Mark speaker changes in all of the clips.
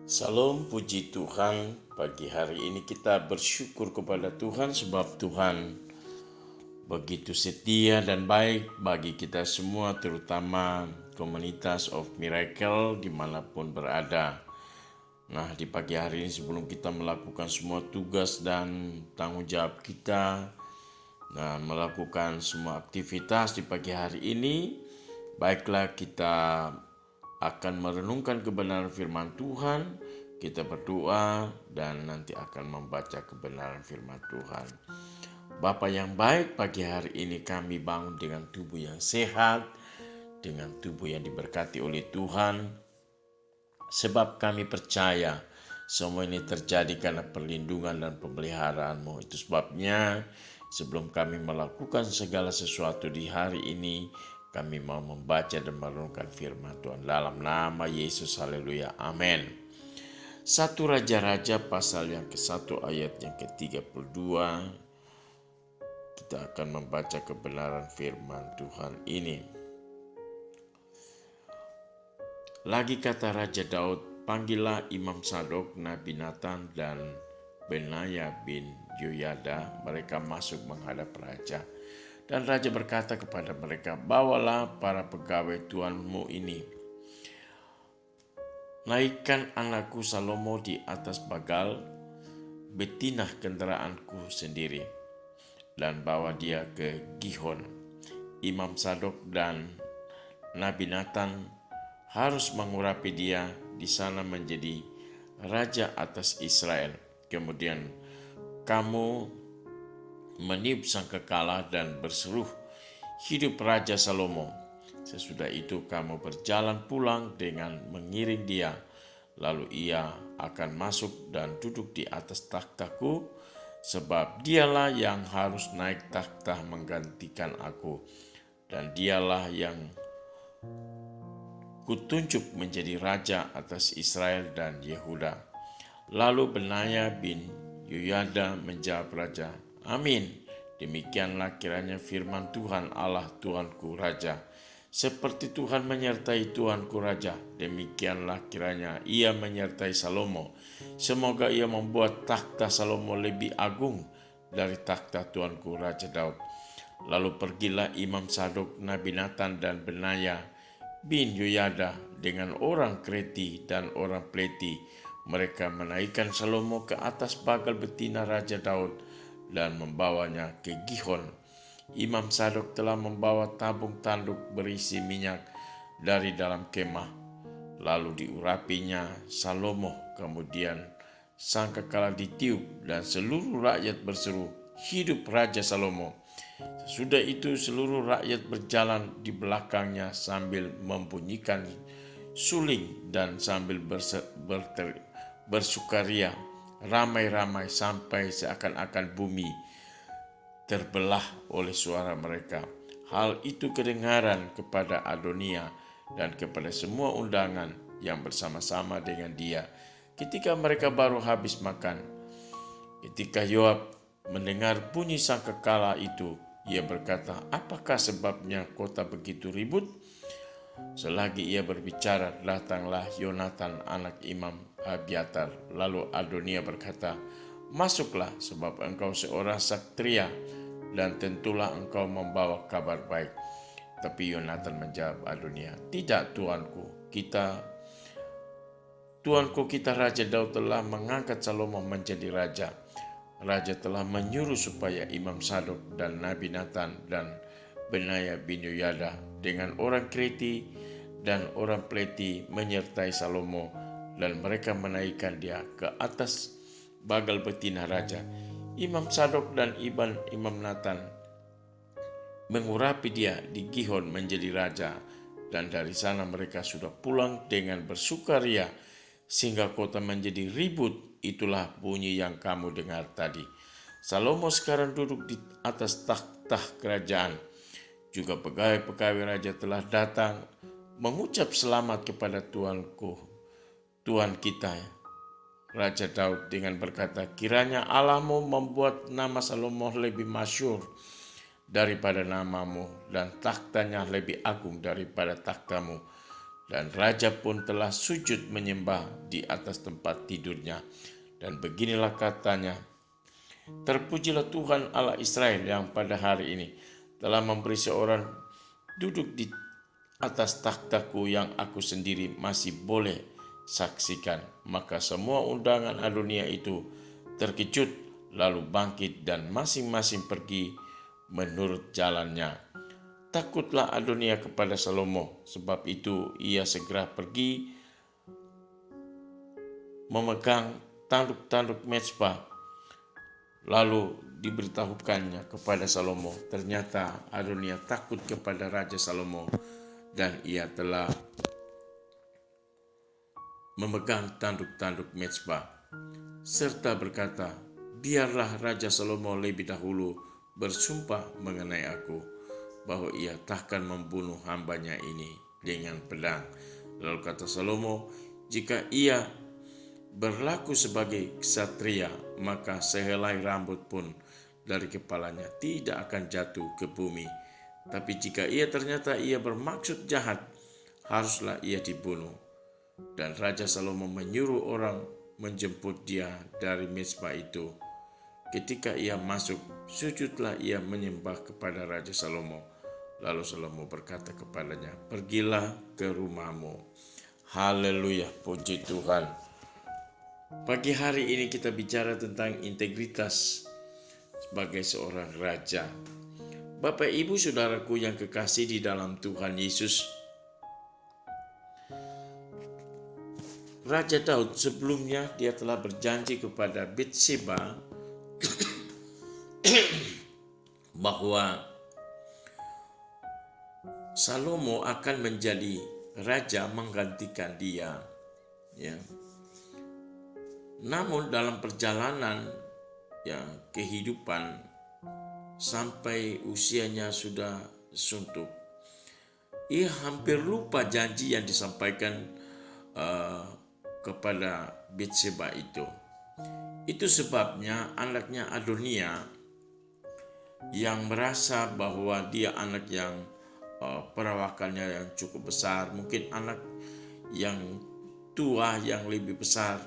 Speaker 1: Salam, puji Tuhan. Pagi hari ini kita bersyukur kepada Tuhan sebab Tuhan begitu setia dan baik bagi kita semua, terutama komunitas of Miracle dimanapun berada. Nah, di pagi hari ini sebelum kita melakukan semua tugas dan tanggung jawab kita, melakukan semua aktivitas di pagi hari ini, baiklah kita akan merenungkan kebenaran firman Tuhan, kita berdoa dan nanti akan membaca kebenaran firman Tuhan. Bapa yang baik, pagi hari ini kami bangun dengan tubuh yang sehat, dengan tubuh yang diberkati oleh Tuhan, sebab kami percaya semua ini terjadi karena perlindungan dan pemeliharaan-Mu. Itu sebabnya sebelum kami melakukan segala sesuatu di hari ini, kami mau membaca dan merenungkan firman Tuhan dalam nama Yesus. Haleluya. Amin. 1 Raja-Raja pasal yang ke-1 ayat yang ke-32. Kita akan membaca kebenaran firman Tuhan ini. Lagi kata Raja Daud, panggillah Imam Sadok, Nabi Nathan dan Benaya bin Yoyada. Mereka masuk menghadap raja. Dan raja berkata kepada mereka, bawalah para pegawai tuanmu ini. Naikkan anakku Salomo di atas bagal, betina kendaraanku sendiri, dan bawa dia ke Gihon. Imam Sadok dan Nabi Nathan harus mengurapi dia di sana menjadi raja atas Israel. Kemudian kamu meniup sangkakala dan berseru, hidup Raja Salomo. Sesudah itu kamu berjalan pulang dengan mengiring dia. Lalu ia akan masuk dan duduk di atas takhtaku, sebab dialah yang harus naik takhta menggantikan aku. Dan dialah yang kutunjuk menjadi raja atas Israel dan Yehuda. Lalu Benaya bin Yoyada menjawab raja, amin. Demikianlah kiranya firman Tuhan Allah Tuanku Raja. Seperti Tuhan menyertai Tuanku Raja, demikianlah kiranya ia menyertai Salomo. Semoga ia membuat takhta Salomo lebih agung dari takhta Tuanku Raja Daud. Lalu pergilah Imam Sadok, Nabi Nathan dan Benaya bin Yoyada dengan orang Kreti dan orang Pleti. Mereka menaikkan Salomo ke atas bagal betina Raja Daud dan membawanya ke Gihon. Imam Sadok telah membawa tabung tanduk berisi minyak dari dalam kemah. Lalu diurapinya Salomo, kemudian sangkakala ditiup dan seluruh rakyat berseru, hidup Raja Salomo. Sesudah itu seluruh rakyat berjalan di belakangnya sambil membunyikan suling dan sambil bersukaria ramai-ramai sampai seakan-akan bumi terbelah oleh suara mereka. Hal itu kedengaran kepada Adonia dan kepada semua undangan yang bersama-sama dengan dia ketika mereka baru habis makan. Ketika Yoab mendengar bunyi sangkakala itu, ia berkata, apakah sebabnya kota begitu ribut? Selagi ia berbicara, datanglah Yonatan anak Imam Abiatar. Lalu Adonia berkata, masuklah sebab engkau seorang satria dan tentulah engkau membawa kabar baik. Tapi Yonatan menjawab Adonia, tidak tuanku, kita Raja Daud telah mengangkat Salomo menjadi raja. Raja telah menyuruh supaya Imam Sadok dan Nabi Nathan dan Benaya bin Yoyada dengan orang Kreti dan orang Pleti menyertai Salomo, dan mereka menaikkan dia ke atas bagal betina raja. Imam Sadok dan Imam Nathan mengurapi dia di Gihon menjadi raja, dan dari sana mereka sudah pulang dengan bersukaria sehingga kota menjadi ribut. Itulah bunyi yang kamu dengar tadi. Salomo sekarang duduk di atas takhta kerajaan. Juga pegawai-pegawai raja telah datang mengucap selamat kepada tuanku, Tuhan kita, Raja Daud, dengan berkata, kiranya Allahmu membuat nama Salomo lebih masyhur daripada namamu, dan takhtanya lebih agung daripada takhtamu. Dan raja pun telah sujud menyembah di atas tempat tidurnya. Dan beginilah katanya, terpujilah Tuhan Allah Israel yang pada hari ini telah memberi seorang duduk di atas takhtaku yang aku sendiri masih boleh saksikan. Maka semua undangan Adonia itu terkejut, lalu bangkit dan masing-masing pergi menurut jalannya. Takutlah Adonia kepada Salomo, sebab itu ia segera pergi memegang tanduk-tanduk mezbah. Lalu diberitahukannya kepada Salomo. Ternyata Adonia takut kepada Raja Salomo, dan ia telah memegang tanduk-tanduk mezbah, serta berkata, biarlah Raja Salomo lebih dahulu bersumpah mengenai aku, bahwa ia takkan membunuh hambanya ini dengan pedang. Lalu kata Salomo, jika ia berlaku sebagai ksatria, maka sehelai rambut pun dari kepalanya tidak akan jatuh ke bumi. Tapi jika ternyata ia bermaksud jahat, haruslah ia dibunuh. Dan Raja Salomo menyuruh orang menjemput dia dari mezbah itu. Ketika ia masuk, sujudlah ia menyembah kepada Raja Salomo. Lalu Salomo berkata kepadanya, pergilah ke rumahmu. Haleluya, puji Tuhan. Pagi hari ini kita bicara tentang integritas sebagai seorang raja. Bapak, Ibu, Saudaraku yang kekasih di dalam Tuhan Yesus, Raja Daud sebelumnya dia telah berjanji kepada Bathsheba bahwa Salomo akan menjadi raja menggantikan dia. Ya. Namun dalam perjalanan kehidupan sampai usianya sudah suntuk, ia hampir lupa janji yang disampaikan kepada Bathsheba itu. Itu sebabnya anaknya Adonia yang merasa bahwa dia anak yang perawakannya yang cukup besar, mungkin anak yang tua yang lebih besar,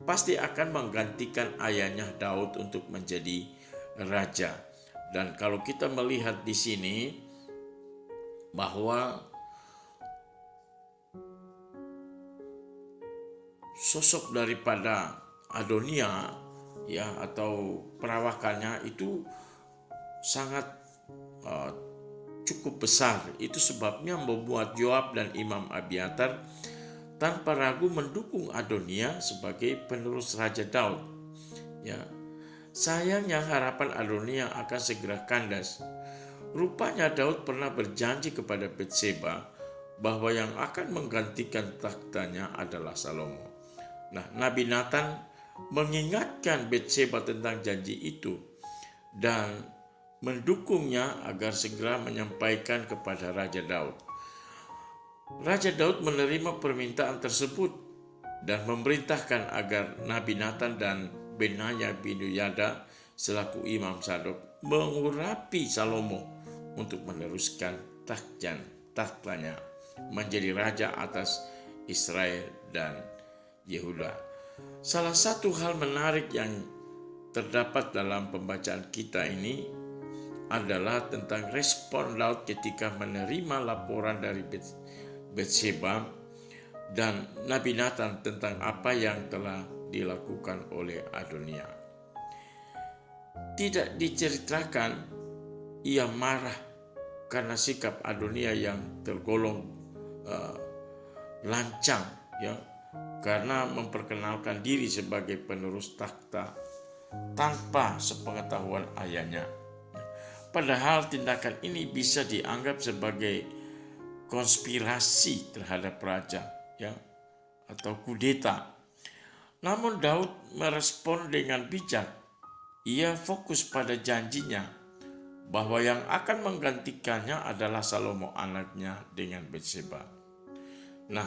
Speaker 1: pasti akan menggantikan ayahnya Daud untuk menjadi raja. Dan kalau kita melihat di sini bahwa sosok daripada Adonia atau perawakannya itu sangat cukup besar. Itu sebabnya membuat Yoab dan Imam Abiatar tanpa ragu mendukung Adonia sebagai penerus Raja Daud. Sayangnya harapan Adonia akan segera kandas. Rupanya Daud pernah berjanji kepada Bathsheba bahwa yang akan menggantikan takhtanya adalah Salomo. Nabi Nathan mengingatkan Bathsheba tentang janji itu dan mendukungnya agar segera menyampaikan kepada Raja Daud. Raja Daud menerima permintaan tersebut dan memerintahkan agar Nabi Nathan dan Benaya bin Yehoyada selaku Imam Sadok mengurapi Salomo untuk meneruskan takhtanya menjadi raja atas Israel dan Yehuda. Salah satu hal menarik yang terdapat dalam pembacaan kita ini adalah tentang respon Daud ketika menerima laporan dari Bathsheba dan Nabi Nathan tentang apa yang telah dilakukan oleh Adonia. Tidak diceritakan ia marah karena sikap Adonia yang tergolong lancang, karena memperkenalkan diri sebagai penerus takhta tanpa sepengetahuan ayahnya. Padahal tindakan ini bisa dianggap sebagai konspirasi terhadap raja, atau kudeta. Namun Daud merespon dengan bijak. Ia fokus pada janjinya bahwa yang akan menggantikannya adalah Salomo anaknya dengan Bathsheba.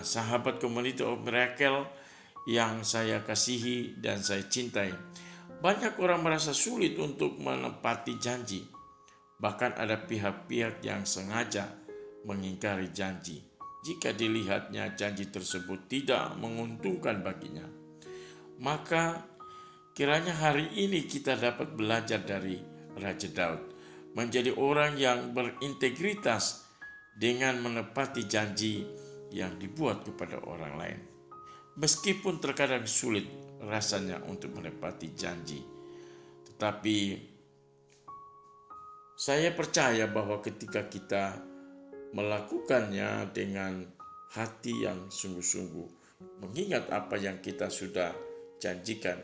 Speaker 1: Sahabat Community of Miracle yang saya kasihi dan saya cintai, banyak orang merasa sulit untuk menepati janji. Bahkan ada pihak-pihak yang sengaja mengingkari janji jika dilihatnya janji tersebut tidak menguntungkan baginya. Maka kiranya hari ini kita dapat belajar dari Raja Daud, menjadi orang yang berintegritas dengan menepati janji yang dibuat kepada orang lain. Meskipun terkadang sulit rasanya untuk menepati janji, tetapi saya percaya bahwa ketika kita melakukannya dengan hati yang sungguh-sungguh, mengingat apa yang kita sudah janjikan,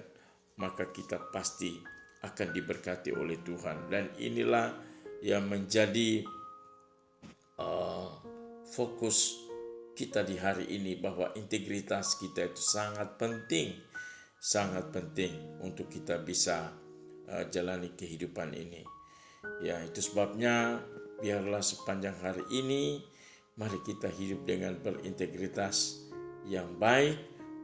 Speaker 1: maka kita pasti akan diberkati oleh Tuhan. Dan inilah yang menjadi fokus kita di hari ini, bahwa integritas kita itu sangat penting untuk kita bisa jalani kehidupan ini. Ya, itu sebabnya biarlah sepanjang hari ini mari kita hidup dengan berintegritas yang baik,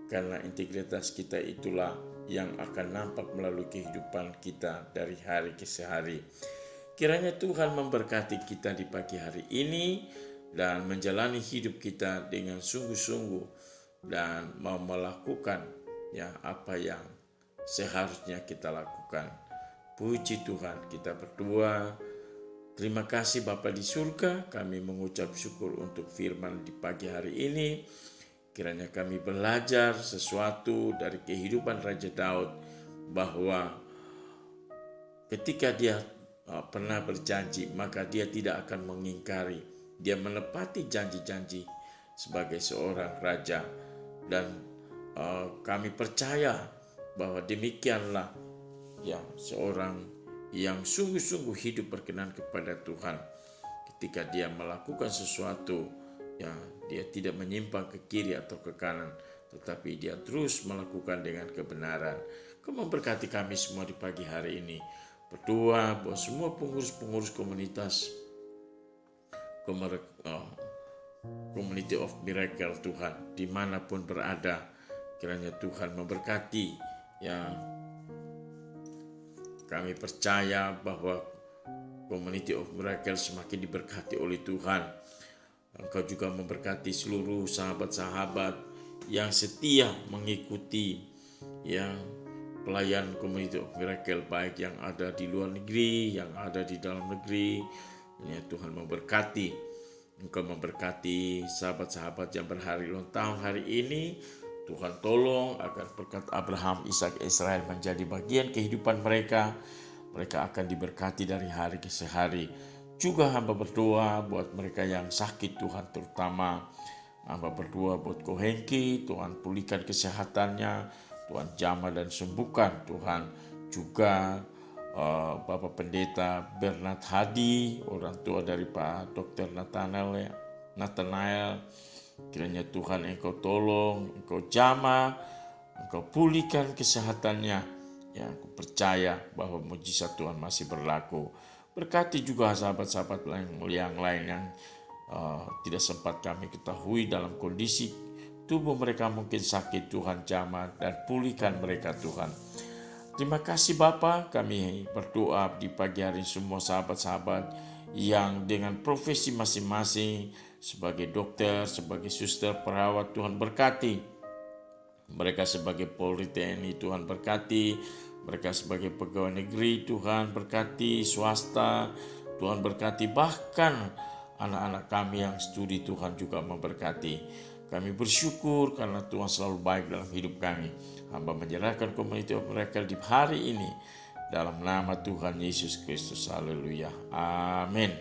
Speaker 1: karena integritas kita itulah yang akan nampak melalui kehidupan kita dari hari ke hari. Kiranya Tuhan memberkati kita di pagi hari ini dan menjalani hidup kita dengan sungguh-sungguh dan mau melakukan apa yang seharusnya kita lakukan. Puji Tuhan, kita berdoa. Terima kasih Bapa di surga, kami mengucap syukur untuk firman di pagi hari ini. Kiranya kami belajar sesuatu dari kehidupan Raja Daud, bahwa ketika dia pernah berjanji, maka dia tidak akan mengingkari. Dia menepati janji-janji sebagai seorang raja. Dan kami percaya bahwa demikianlah seorang yang sungguh-sungguh hidup berkenan kepada Tuhan. Ketika dia melakukan sesuatu, dia tidak menyimpang ke kiri atau ke kanan, tetapi dia terus melakukan dengan kebenaran. Kau memberkati kami semua di pagi hari ini. Berdoa bahwa semua pengurus-pengurus komunitas Community of Miracle Tuhan, dimanapun berada, kiranya Tuhan memberkati. Kami percaya bahwa Community of Miracle semakin diberkati oleh Tuhan. Engkau juga memberkati seluruh sahabat-sahabat yang setia mengikuti pelayan Community of Miracle, baik yang ada di luar negeri, yang ada di dalam negeri. Tuhan memberkati. Engkau memberkati sahabat-sahabat yang berhari ulang tahun hari ini. Tuhan tolong agar berkat Abraham, Ishak, Israel menjadi bagian kehidupan mereka. Mereka akan diberkati dari hari ke hari. Juga hamba berdoa buat mereka yang sakit Tuhan, terutama hamba berdoa buat Ko Hengki, Tuhan pulihkan kesehatannya, Tuhan jamah dan sembuhkan Tuhan. Juga Bapak Pendeta Bernard Hadi, orang tua dari Pak Dr. Nathanael, kiranya Tuhan Engkau tolong, Engkau jamah, Engkau pulihkan kesehatannya. Aku percaya bahwa mujizat Tuhan masih berlaku. Berkati juga sahabat-sahabat yang lain yang tidak sempat kami ketahui dalam kondisi tubuh mereka mungkin sakit. Tuhan jamah dan pulihkan mereka Tuhan. Terima kasih Bapa, kami berdoa di pagi hari semua sahabat-sahabat yang dengan profesi masing-masing, sebagai dokter, sebagai suster, perawat, Tuhan berkati. Mereka sebagai Polri, TNI, Tuhan berkati. Mereka sebagai pegawai negeri, Tuhan berkati. Swasta, Tuhan berkati. Bahkan anak-anak kami yang studi, Tuhan juga memberkati. Kami bersyukur karena Tuhan selalu baik dalam hidup kami. Hamba menyerahkan Community of Miracle di hari ini dalam nama Tuhan Yesus Kristus. Haleluya. Amin.